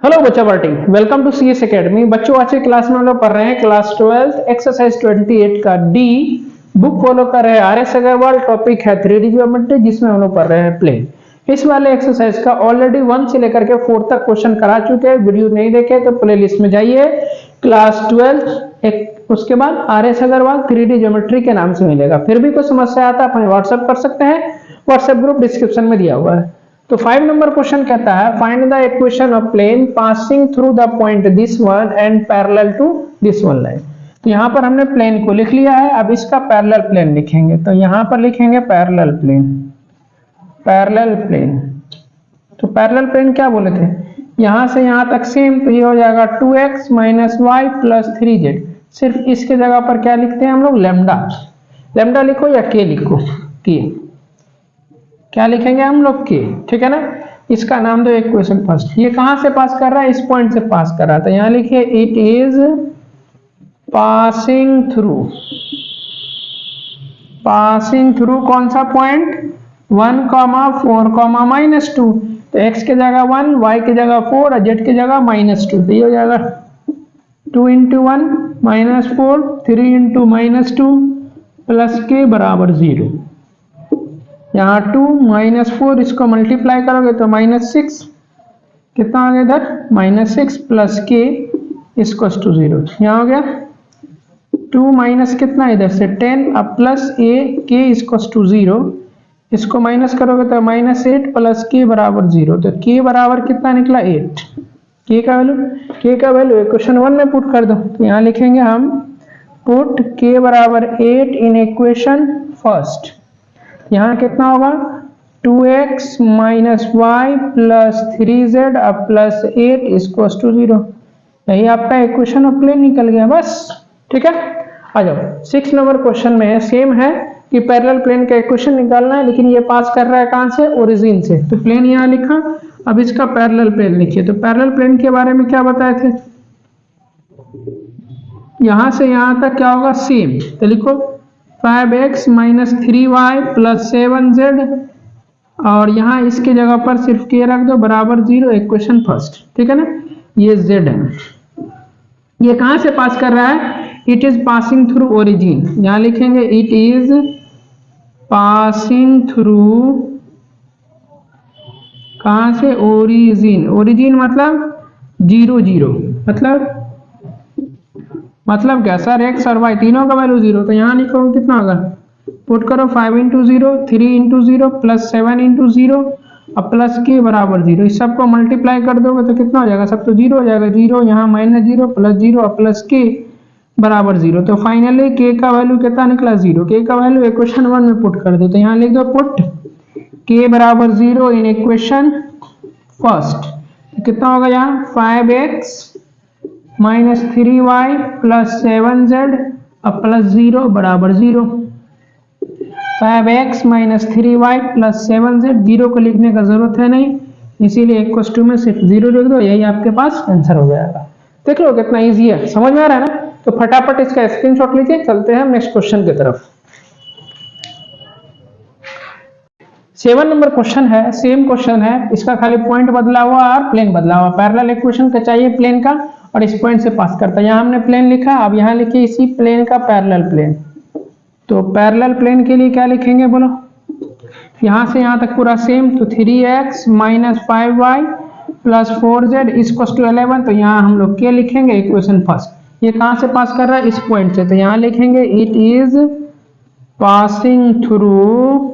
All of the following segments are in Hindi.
हेलो बच्चा party, welcome to CS academy. बच्चों आज के क्लास में हम लोग पढ़ रहे हैं क्लास 12 एक्सरसाइज 28 का डी। बुक फॉलो कर रहे हैं आर एस अग्रवाल। टॉपिक है 3D ज्योमेट्री, जिसमें हम लोग पढ़ रहे हैं प्लेन। इस वाले एक्सरसाइज का ऑलरेडी 1 से लेकर के 4 तक क्वेश्चन करा चुके हैं। वीडियो नहीं देखे तो प्लेलिस्ट में जाइए, क्लास 12 उसके बाद R S Agarwal 3D geometry के नाम से मिलेगा। फिर भी कोई समस्या आता है अपने व्हाट्सएप कर सकते हैं, व्हाट्सएप ग्रुप डिस्क्रिप्शन में दिया हुआ है। तो 5 नंबर क्वेश्चन कहता है find the equation of plane passing through the point this one and parallel to this one line. तो यहाँ पर हमने प्लेन को लिख लिया है, अब इसका पैरेलल प्लेन लिखेंगे। तो यहाँ पर लिखेंगे पैरेलल प्लेन। पैरेलल प्लेन, तो पैरेलल प्लेन क्या बोले थे, यहाँ से यहाँ तक सेम, तो ये हो जाएगा 2x minus Y plus 3z। सिर्फ इसके जगह पर क्या लिखते हैं हम लोग, लेमडा। लेमडा लिखो या के लिखो, के क्या लिखेंगे हम लोग, के, ठीक है ना। इसका नाम दो इक्वेशन फर्स्ट। ये कहां से पास कर रहा है, इस पॉइंट से पास कर रहा है। तो यहां लिखिए it is passing through. Passing through कौन सा पॉइंट, 1, 4, -2। तो x के जगह 1, y के जगह 4 और z के जगह -2। तो ये हो जाएगा 2 × 1 -4, 3 × -2 प्लस के बराबर 0। यहाँ 2 -4 इसको मल्टीप्लाई करोगे तो -6, कितना आ गया इधर, -6 प्लस के इसको 0। यहाँ हो गया 2 माइनस कितना इधर से 10, अब प्लस a के इसको 0, इसको माइनस करोगे तो -8 प्लस के बराबर 0। तो के बराबर कितना निकला, 8। के का वैल्यू इक्वेशन 1 में पुट कर दो। तो यहाँ लिखेंगे हम पुट के बराबर 8 इन इक्वेशन फर्स्ट। यहाँ कितना होगा 2x minus Y plus 3z अब प्लस 8 इसको 0। यही आपका इक्वेशन ऑफ प्लेन निकल गया बस, ठीक है। आ जाओ 6 नंबर क्वेश्चन में सेम है कि पैरेलल प्लेन का इक्वेशन निकालना है, लेकिन ये पास कर रहा है कहां से, ओरिजिन से। तो प्लेन यहाँ लिखा, अब इसका पैरेलल प्लेन लिखिए। तो पैरेलल प्लेन के बारे में क्या बताए थे, यहां से यहां तक क्या होगा, सेम। तो लिखो 5x minus 3y plus 7z और यहाँ इसके जगह पर सिर्फ k रख दो बराबर 0, इक्वेशन फर्स्ट, ठीक है ना। ये z है, ये कहां से पास कर रहा है, it is passing through origin. यहाँ लिखेंगे इट इज पासिंग थ्रू, कहां से, ओरिजिन। ओरिजिन मतलब 0 0, मतलब क्या सर, x और y तीनों का वैल्यू 0। तो यहाँ लिखो कितना होगा, पुट करो 5 × 0, 3 × 0 प्लस 7 × 0 और प्लस के बराबर 0। इस सबको मल्टीप्लाई कर दोगे तो कितना हो जाएगा, सब तो 0 हो जाएगा। 0 यहाँ -0 प्लस 0 और प्लस के बराबर 0। तो फाइनली के का वैल्यू कितना निकला, 0। के का वैल्यू इक्वेशन 1 में पुट कर दो। तो यहाँ लिख दो पुट के बराबर 0 इन इक्वेशन फर्स्ट। कितना होगा यहाँ, 5x minus 3y plus 7z और प्लस 0 बराबर 0। 5x minus 3y plus 7z, 0 को लिखने का जरूरत है नहीं, इसीलिए इक्वल्स टू में सिर्फ 0 लिख दो, यही आपके पास आंसर हो जाएगा। देख लो कितना इजी है, समझ में आ रहा है ना। तो फटाफट इसका स्क्रीनशॉट लीजिए, चलते हैं नेक्स्ट क्वेश्चन की तरफ। 7 नंबर क्वेश्चन है, सेम क्वेश्चन है, इसका खाली पॉइंट बदला हुआ और प्लेन बदला हुआ। पैरेलल इक्वेशन का चाहिए प्लेन का और इस पॉइंट से पास करता है। यहाँ हमने प्लेन लिखा, अब यहाँ लिखिए इसी प्लेन का पैरेलल प्लेन। तो पैरेलल प्लेन के लिए क्या लिखेंगे बोलो, यहाँ से यहाँ तक पूरा सेम। तो 3x minus 5y plus 4z equals to 11। तो यहाँ हम लोग क्या लिखेंगे, इक्वेशन फर्स्ट। ये कहाँ से पास कर रहा है, इस पॉइंट से। तो यहाँ लिखेंगे इट इज पासिंग थ्रू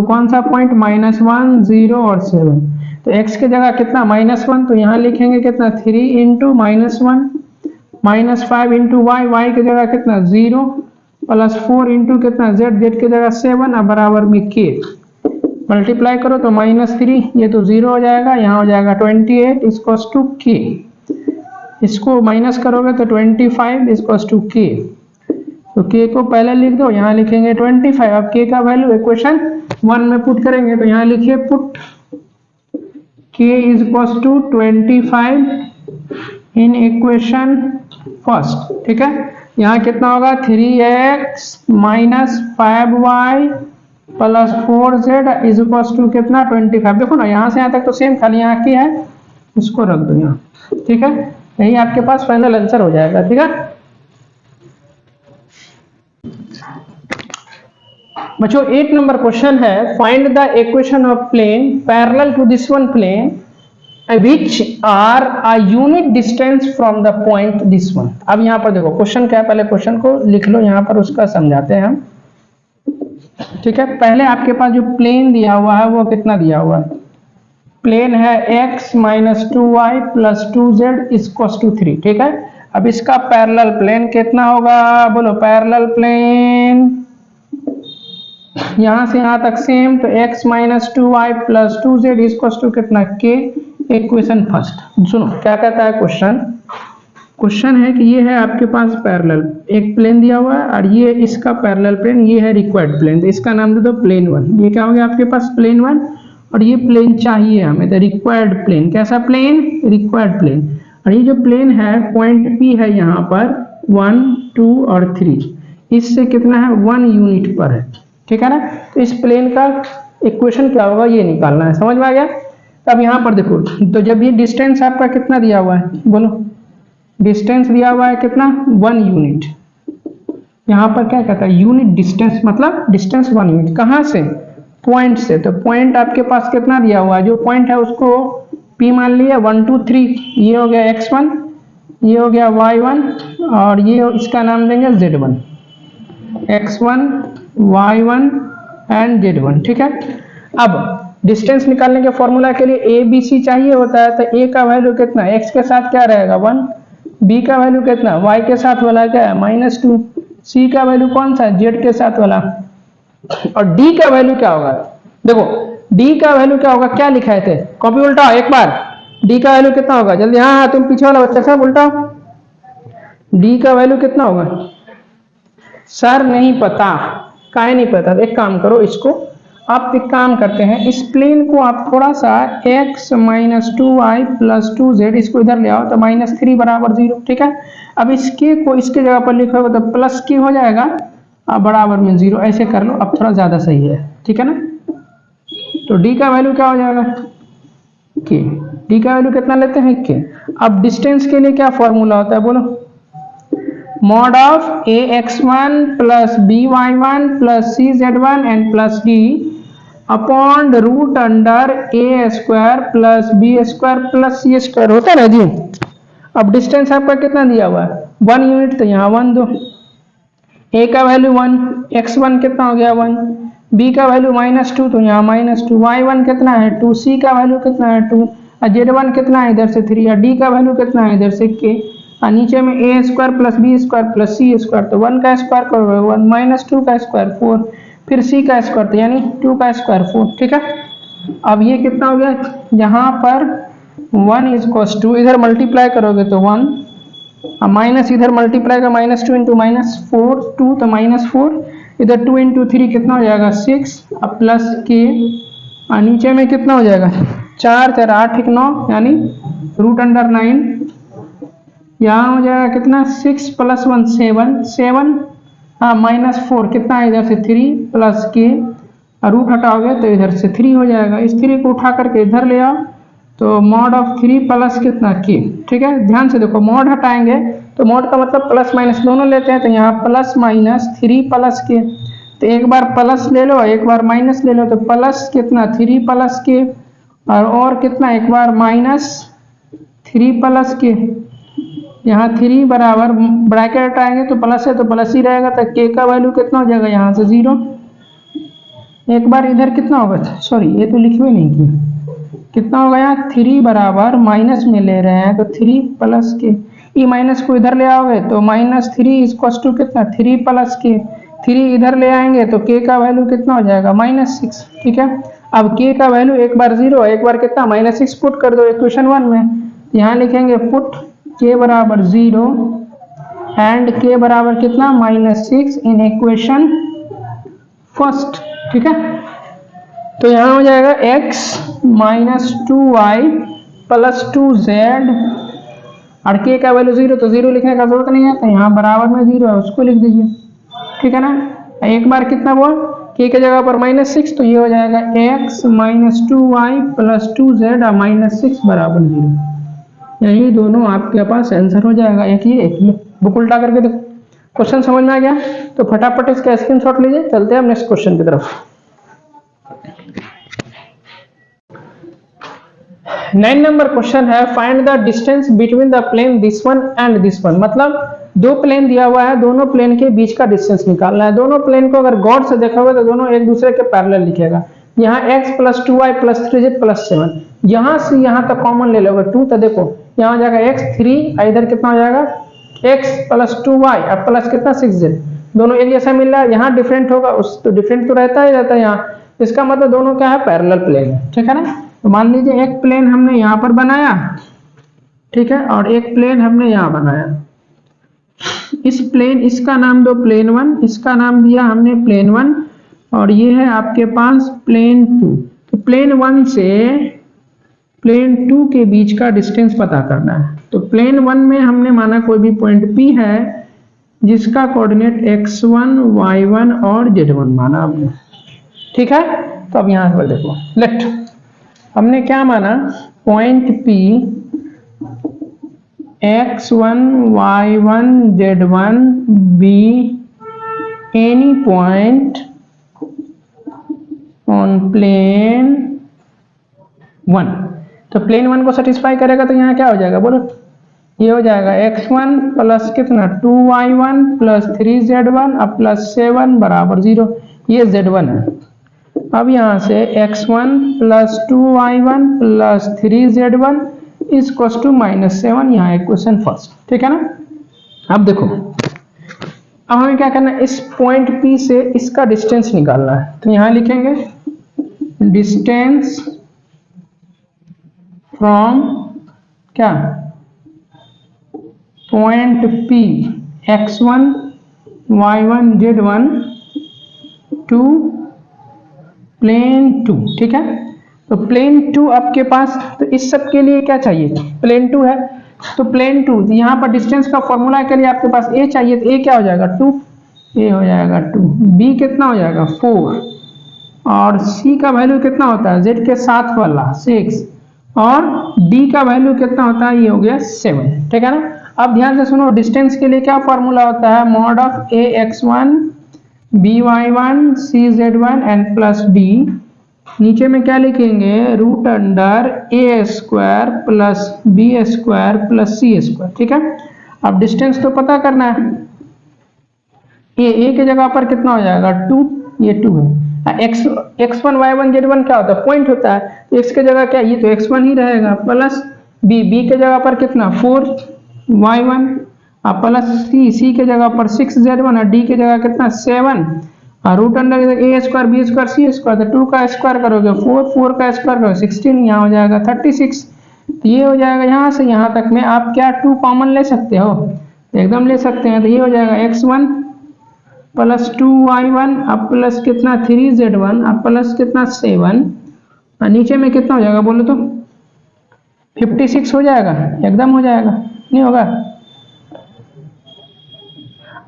कौन सा पॉइंट, -1, 0 और 7। तो x के जगह कितना, -1। तो यहाँ लिखेंगे कितना, 3 × -1 -5 × y के जगह कितना 0 प्लस 4 × कितना z के जगह 7 और बराबर में k। मल्टीप्लाई करो तो -3, ये तो 0 हो जाएगा, यहाँ हो जाएगा 28 इक्वल्स टू k। इसको माइनस करोगे तो 25 इक्वल्स टू k। तो k को पहले लिख दो, यहाँ लिखेंगे 25। अब k का वैल्यू इक्वेशन 1 में पुट करेंगे। तो यहाँ लिखिए put k is equals to 25 in equation first, ठीक है। यहाँ कितना होगा, 3x minus 5y plus 4z is equal to कितना 25। देखो ना यहाँ से यहाँ तक तो सेम, खाली यहाँ की है, इसको रख दो यहाँ, ठीक है। यही आपके पास फाइनल आंसर हो जाएगा, ठीक है बच्चों। 8 नंबर क्वेश्चन है, find the equation of plane parallel to this one plane which are a unit distance from the point this one. अब यहाँ पर देखो क्वेश्चन क्या है, पहले क्वेश्चन को लिख लो यहाँ पर, उसका समझाते हैं हम, ठीक है। पहले आपके पास जो प्लेन दिया हुआ है वो कितना दिया हुआ है, प्लेन है x minus 2y plus 2z equals to 3, ठीक है। अब इसका पैरेलल प्लेन कितना होगा, बोलो पैरेलल प्लेन यहां से यहां तक सेम, तो x minus 2y plus 2z equals to कितना k। इक्वेशन फर्स्ट सुनो क्या कहता है क्वेश्चन, क्वेश्चन है कि ये है आपके पास पैरेलल एक प्लेन दिया हुआ है और ये इसका पैरेलल प्लेन, ये है रिक्वायर्ड प्लेन, तो इसका नाम दे दो प्लेन 1। ये क्या हो गया आपके पास प्लेन 1, और ये प्लेन चाहिए हमें, तो रिक्वायर्ड प्लेन, कैसा प्लेन, रिक्वायर्ड प्लेन। और ये जो प्लेन है पॉइंट P है यहाँ पर 1 2 और 3, इससे कितना है 1 यूनिट पर है, ठीक है ना। तो इस प्लेन का इक्वेशन क्या होगा ये निकालना है, समझ में आ गया। अब यहाँ पर देखो, तो जब ये डिस्टेंस आपका कितना दिया हुआ है, बोलो डिस्टेंस दिया हुआ है कितना 1 यूनिट। यहाँ पर क्या कहता है यूनिट डिस्टेंस, मतलब डिस्टेंस 1 यूनिट, कहाँ से, पॉइंट से। तो पॉइंट आपके पास कितना दिया हुआ है, जो पॉइंट है उसको P मान लिया 1 2 3, ये हो गया x1, ये हो गया y1, और ये इसका नाम देंगे z1, x1 y1 and z1, ठीक है। अब डिस्टेंस निकालने के फॉर्मूला के लिए a b c चाहिए होता है, तो a का वैल्यू कितना, x के साथ क्या रहेगा 1, b का वैल्यू कितना, y के साथ वाला क्या है -2, c का वैल्यू कौन सा है z के साथ वाला, और d का वैल्यू क्या होगा, देखो d का वैल्यू क्या होगा, क्या लिखाए थे, कॉपी उल्टाओ एक बार, d का वैल्यू कितना होगा जल्दी, हाँ तुम पीछे वाला बच्चा सब उल्टाओ, d का वैल्यू कितना होगा, सर नहीं पता, काहे नहीं पता, एक काम करो, इसको आप एक काम करते हैं, इस प्लेन को आप थोड़ा सा x minus 2y plus 2z इसको इधर ले आओ, तो -3 बराबर 0, ठीक है। अब इसके को इसके जगह पर लिखोगे तो प्लस की हो जाएगा, अब बराबर में 0, ऐसे कर लो, अब थोड़ा ज्यादा सही है, ठीक है ना। तो d का वैल्यू क्या हो जाएगा k, d का वैल्यू कितना लेते हैं k। अब डिस्टेंस के लिए क्या फॉर्मूला होता है बोलो, mod of ax1 plus by1 plus cz1 and plus d upon root under a square plus b square plus c square, होता है ना जी। अब डिस्टेंस आपका कितना दिया हुआ है 1 यूनिट, तो यहाँ 1 दो, a का वैल्यू 1, x1 कितना हो गया 1, b का वैल्यू -2, तो यहाँ -2, y1 कितना है 2, c का वैल्यू कितना है 2, और z1 कितना है इधर से 3, और d का वैल्यू कितना है इधर से k, और नीचे में a square plus b square plus c square, तो 1 का स्क्वायर करोगे 1 -2 का स्क्वायर 4, फिर c का स्क्वायर, तो यानी 2 का स्क्वायर 4, ठीक है। अब ये कितना हो गया, यहाँ पर 1 इक्वल्स टू, इधर मल्टीप्लाई करोगे तो 1, अब माइनस इधर मल्टीप्लाई का -2 इंटू -4 2, तो -4, इधर 2 इंटू 3 कितना हो जाएगा 6, अब प्लस k, और नीचे में कितना हो जाएगा 4 4 8 1 9, यानी रूट अंडर 9, यहाँ हो जाएगा कितना 6 प्लस 1 7 7, हाँ -4 कितना है इधर से 3 प्लस k, रूट हटाओगे तो इधर से 3 हो जाएगा, इस 3 को उठा करके इधर ले आओ, तो मॉड ऑफ 3 प्लस कितना k, ठीक है। ध्यान से देखो, मॉड हटाएंगे तो मॉड का मतलब प्लस माइनस दोनों लेते हैं, तो यहाँ प्लस माइनस 3 प्लस k, तो एक बार प्लस ले लो एक बार माइनस ले लो, तो प्लस कितना 3 प्लस k, और कितना एक बार -3 प्लस k, यहाँ 3 बराबर ब्रैकेट हटाएंगे तो प्लस है तो प्लस ही रहेगा, तो k का वैल्यू कितना हो जाएगा यहाँ से 0, एक बार इधर कितना होगा, सॉरी ये तो लिखे हुए नहीं किया, कितना होगा यहाँ 3 बराबर माइनस में ले रहे हैं, तो 3 प्लस k, ई माइनस को इधर ले आओगे तो -3 इक्वल्स टू कितना 3 प्लस k, 3 इधर ले आएंगे तो k का वैल्यू कितना हो जाएगा -6, ठीक है। अब k का वैल्यू एक बार 0 एक बार कितना -6 पुट कर दो इक्वेशन 1 में, यहाँ लिखेंगे पुट k बराबर 0 एंड k बराबर कितना -6 इन इक्वेशन फर्स्ट, ठीक है। तो यहाँ हो जाएगा x minus 2y plus 2z, और k का वैल्यू 0, तो 0 लिखने का जरूरत नहीं है, तो यहाँ बराबर में 0 है उसको लिख दीजिए, ठीक है ना। एक बार कितना हुआ k की जगह पर -6, तो ये हो जाएगा x minus 2y plus 2z -6 बराबर 0। यही दोनों आपके पास आंसर हो जाएगा, एक ही बुक उल्टा करके देखो। क्वेश्चन समझ में आ गया तो फटाफट इसका स्क्रीनशॉट लीजिए। चलते हैं हम नेक्स्ट क्वेश्चन की तरफ। 9 नंबर क्वेश्चन है, find the distance between the plane this one and this one. मतलब दो प्लेन दिया हुआ है, दोनों प्लेन के बीच का डिस्टेंस निकालना है। दोनों प्लेन को अगर गौर से देखा हुआ तो दोनों एक दूसरे के पैरेलल लिखेगा। यहाँ x plus 2y plus 3z plus 7, यहाँ से यहाँ तक कॉमन ले लोगे 2, तो देखो यहाँ हो जाएगा x 3, इधर कितना हो जाएगा x प्लस 2y और प्लस कितना 6z, दोनों एक जैसा मिल रहा है। यहाँ डिफरेंट होगा उस तो डिफरेंट तो रहता ही रहता है यहाँ, इसका मतलब दोनों क्या है पैरेलल प्लेन है, ठीक है ना। तो मान लीजिए एक प्लेन हमने यहाँ पर बनाया, ठीक है, और एक प्लेन हमने यहाँ बनाया। इस प्लेन, इसका नाम दो प्लेन 1, इसका नाम दिया हमने प्लेन 1, और ये है आपके पास प्लेन 2। तो प्लेन 1 से प्लेन 2 के बीच का डिस्टेंस पता करना है। तो प्लेन 1 में हमने माना कोई भी पॉइंट P है जिसका कोऑर्डिनेट x1, y1 और z1 माना हमने, ठीक है। तो अब यहाँ पर देखो, लेट हमने क्या माना, point P x1, y1, z1 be any point on plane 1। तो प्लेन 1 को सेटिस्फाई करेगा तो यहाँ क्या हो जाएगा बोलो, ये हो जाएगा x1 प्लस कितना 2y1 प्लस 3z1 अब प्लस 7 बराबर 0, ये z1 है। अब यहाँ से x1 plus 2y1 plus 3z1 is equal to -7, यहाँ इक्वेशन फर्स्ट, ठीक है ना। अब देखो, अब हमें क्या करना है, इस पॉइंट P से इसका डिस्टेंस निकालना है। तो यहाँ लिखेंगे डिस्टेंस फ्रॉम क्या, point P x1, y1, z1 to plane 2, ठीक है। तो प्लेन 2 आपके पास, तो इस सब के लिए क्या चाहिए, प्लेन 2 है। तो प्लेन 2 यहाँ पर डिस्टेंस का फॉर्मूला के लिए आपके पास a चाहिए, तो a क्या हो जाएगा 2, a हो जाएगा 2, b कितना हो जाएगा 4, और c का वैल्यू कितना होता है z के साथ वाला 6, और d का वैल्यू कितना होता है, ये हो गया 7, ठीक है ना। अब ध्यान से सुनो, डिस्टेंस के लिए क्या फॉर्मूला होता है, mod of ax1 by1 cz1 and plus d, नीचे में क्या लिखेंगे, root under a square plus b square plus c square, ठीक है। अब डिस्टेंस तो पता करना है, a के जगह पर कितना हो जाएगा 2, ये 2 है। x1 y1 z1 क्या होता है, पॉइंट होता है, तो x के जगह क्या, ये तो x1 ही रहेगा, प्लस b के जगह पर कितना 4 y1 और प्लस c के जगह पर 6 z1 और d के जगह कितना 7, और root under a square b square c square, तो 2 का स्क्वायर करोगे 4 का स्क्वायर करोगे 16, यहाँ हो जाएगा 36। तो ये हो जाएगा, यहाँ से यहाँ तक में आप क्या 2 कॉमन ले सकते हो, एकदम ले सकते हैं। तो ये हो जाएगा x1 प्लस 2y1 अब प्लस कितना 3z1 अब प्लस कितना 7, और नीचे में कितना हो जाएगा बोलो तो 56 हो जाएगा, एकदम हो जाएगा, नहीं होगा।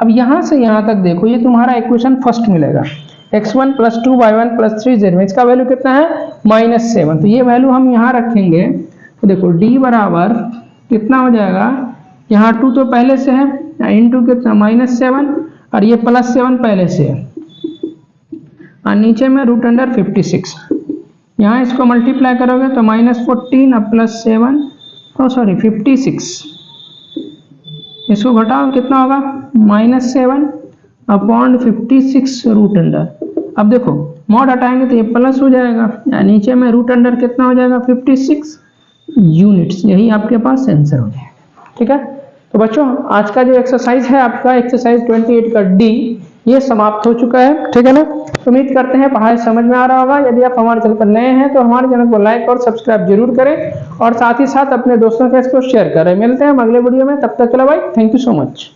अब यहाँ से यहाँ तक देखो, ये तुम्हारा इक्वेशन फर्स्ट मिलेगा, x1 plus 2y1 plus 3z1, इसका वैल्यू कितना है -7। तो ये वैल्यू हम यहाँ रखेंगे, तो देखो d बराबर कितना हो जाएगा, यहाँ 2 तो पहले से है, इंटू कितना -7, और ये +7 पहले से है, और नीचे में रूट अंडर 56, यहाँ इसको मल्टीप्लाई करोगे तो -14 अब +7, सॉरी 56, इसको घटाओ कितना होगा -7 अपॉन 56 रूट अंडर। अब देखो मॉड हटाएंगे तो ये प्लस हो जाएगा, या नीचे में रूट अंडर कितना हो जाएगा 56 यूनिट्स, यही आपके पास आंसर हो जाएगा, ठीक है। तो बच्चों आज का जो एक्सरसाइज है आपका एक्सरसाइज 28 का डी ये समाप्त हो चुका है, ठीक है ना। उम्मीद करते हैं पढ़ाई समझ में आ रहा होगा। यदि आप हमारे चैनल पर नए हैं तो हमारे चैनल को लाइक और सब्सक्राइब जरूर करें, और साथ ही साथ अपने दोस्तों के इसको शेयर करें। मिलते हैं हम अगले वीडियो में, तब तक के लिए bye, thank you so much.